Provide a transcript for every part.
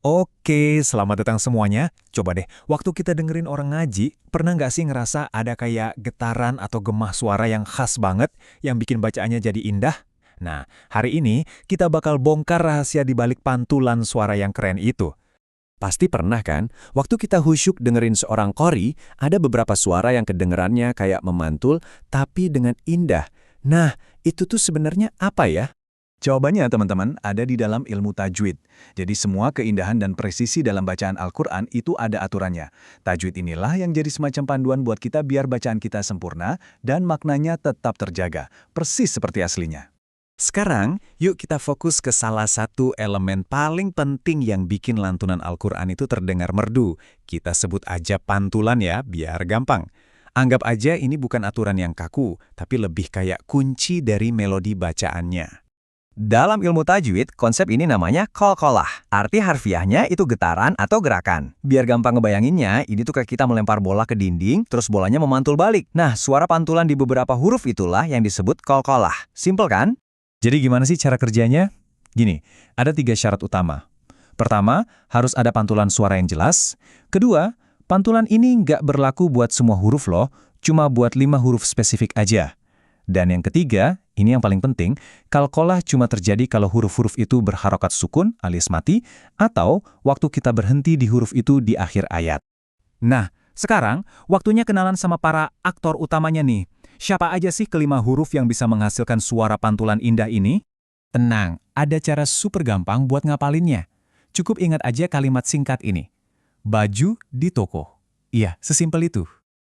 Oke, selamat datang semuanya. Coba deh, waktu kita dengerin orang ngaji, pernah nggak sih ngerasa ada kayak getaran atau gemah suara yang khas banget, yang bikin bacaannya jadi indah? Nah, hari ini kita bakal bongkar rahasia di balik pantulan suara yang keren itu. Pasti pernah kan, waktu kita khusyuk dengerin seorang qori, ada beberapa suara yang kedengerannya kayak memantul, tapi dengan indah. Nah, itu tuh sebenarnya apa ya? Jawabannya, teman-teman, ada di dalam ilmu tajwid. Jadi semua keindahan dan presisi dalam bacaan Al-Quran itu ada aturannya. Tajwid inilah yang jadi semacam panduan buat kita biar bacaan kita sempurna dan maknanya tetap terjaga, persis seperti aslinya. Sekarang, yuk kita fokus ke salah satu elemen paling penting yang bikin lantunan Al-Quran itu terdengar merdu. Kita sebut aja pantulan ya, biar gampang. Anggap aja ini bukan aturan yang kaku, tapi lebih kayak kunci dari melodi bacaannya. Dalam ilmu tajwid, konsep ini namanya qalqalah. Arti harfiahnya itu getaran atau gerakan. Biar gampang ngebayanginnya, ini tuh kayak kita melempar bola ke dinding, terus bolanya memantul balik. Nah, suara pantulan di beberapa huruf itulah yang disebut qalqalah. Simpel kan? Jadi gimana sih cara kerjanya? Gini, ada 3 syarat utama. Pertama, harus ada pantulan suara yang jelas. Kedua, pantulan ini nggak berlaku buat semua huruf loh, cuma buat 5 huruf spesifik aja. Dan yang ketiga, ini yang paling penting, qalqalah cuma terjadi kalau huruf-huruf itu berharokat sukun alias mati, atau waktu kita berhenti di huruf itu di akhir ayat. Nah, sekarang waktunya kenalan sama para aktor utamanya nih. Siapa aja sih kelima huruf yang bisa menghasilkan suara pantulan indah ini? Tenang, ada cara super gampang buat ngapalinnya. Cukup ingat aja kalimat singkat ini. Baju di toko. Iya, sesimpel itu.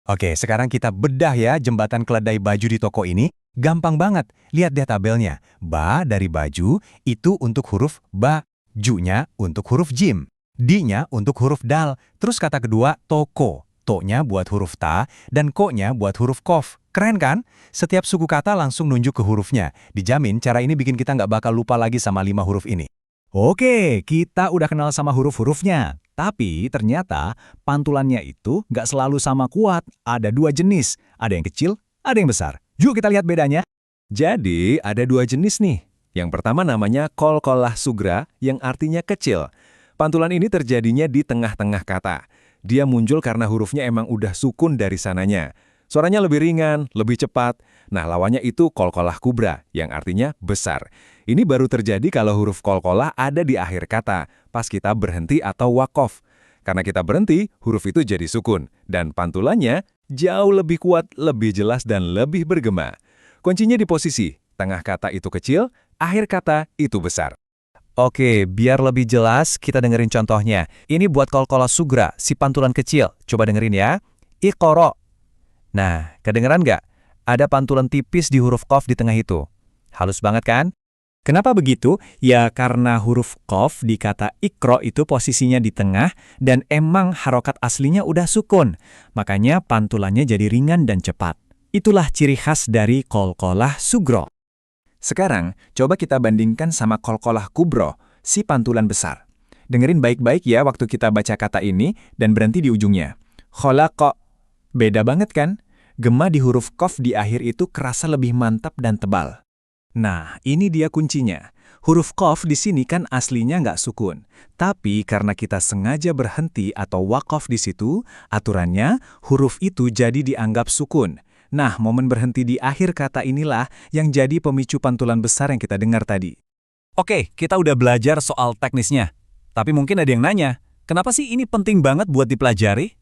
Oke, sekarang kita bedah ya jembatan keledai baju di toko ini. Gampang banget, lihat deh tabelnya. Ba dari baju, itu untuk huruf ba. Ju-nya untuk huruf jim. Di-nya untuk huruf dal. Terus kata kedua, toko. To-nya buat huruf ta, dan ko-nya buat huruf kof. Keren kan? Setiap suku kata langsung nunjuk ke hurufnya. Dijamin cara ini bikin kita nggak bakal lupa lagi sama 5 huruf ini. Oke, kita udah kenal sama huruf-hurufnya. Tapi ternyata pantulannya itu nggak selalu sama kuat. Ada 2 jenis. Ada yang kecil, ada yang besar. Yuk kita lihat bedanya. Jadi, ada 2 jenis nih. Yang pertama namanya qalqalah sugra, yang artinya kecil. Pantulan ini terjadinya di tengah-tengah kata. Dia muncul karena hurufnya emang udah sukun dari sananya. Suaranya lebih ringan, lebih cepat. Nah, lawannya itu qalqalah kubra, yang artinya besar. Ini baru terjadi kalau huruf qalqalah ada di akhir kata, pas kita berhenti atau wakof. Karena kita berhenti, huruf itu jadi sukun. Dan pantulannya jauh lebih kuat, lebih jelas, dan lebih bergema. Kuncinya di posisi, tengah kata itu kecil, akhir kata itu besar. Oke, biar lebih jelas, kita dengerin contohnya. Ini buat qalqalah sugra, si pantulan kecil. Coba dengerin ya. Iqra. Nah, kedengeran nggak? Ada pantulan tipis di huruf qaf di tengah itu. Halus banget kan? Kenapa begitu? Ya karena huruf qaf di kata ikro itu posisinya di tengah dan emang harokat aslinya udah sukun. Makanya pantulannya jadi ringan dan cepat. Itulah ciri khas dari qalqalah sugro. Sekarang, coba kita bandingkan sama qalqalah kubro, si pantulan besar. Dengerin baik-baik ya waktu kita baca kata ini dan berhenti di ujungnya. Khalaqa. Beda banget kan? Gema di huruf qaf di akhir itu kerasa lebih mantap dan tebal. Nah, ini dia kuncinya. Huruf qaf di sini kan aslinya nggak sukun. Tapi karena kita sengaja berhenti atau waqaf di situ, aturannya huruf itu jadi dianggap sukun. Nah, momen berhenti di akhir kata inilah yang jadi pemicu pantulan besar yang kita dengar tadi. Oke, kita udah belajar soal teknisnya. Tapi mungkin ada yang nanya, kenapa sih ini penting banget buat dipelajari?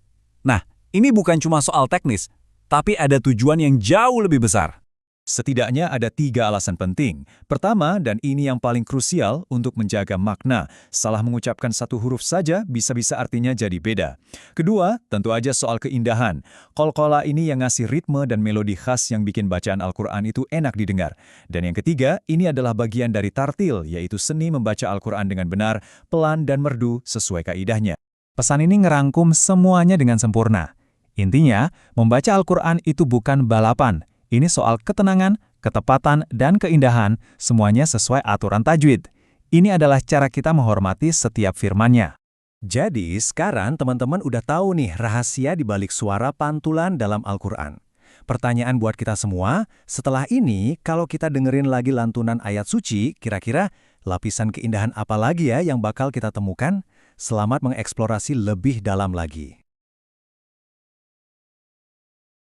Nah, ini bukan cuma soal teknis, tapi ada tujuan yang jauh lebih besar. Setidaknya ada 3 alasan penting. Pertama, dan ini yang paling krusial untuk menjaga makna. Salah mengucapkan satu huruf saja bisa-bisa artinya jadi beda. Kedua, tentu aja soal keindahan. Qalqalah ini yang ngasih ritme dan melodi khas yang bikin bacaan Al-Quran itu enak didengar. Dan yang ketiga, ini adalah bagian dari tartil, yaitu seni membaca Al-Quran dengan benar, pelan dan merdu sesuai kaidahnya. Pesan ini ngerangkum semuanya dengan sempurna. Intinya, membaca Al-Quran itu bukan balapan. Ini soal ketenangan, ketepatan, dan keindahan, semuanya sesuai aturan tajwid. Ini adalah cara kita menghormati setiap firmannya. Jadi, sekarang teman-teman udah tahu nih rahasia di balik suara pantulan dalam Al-Quran. Pertanyaan buat kita semua, setelah ini, kalau kita dengerin lagi lantunan ayat suci, kira-kira lapisan keindahan apa lagi ya yang bakal kita temukan? Selamat mengeksplorasi lebih dalam lagi.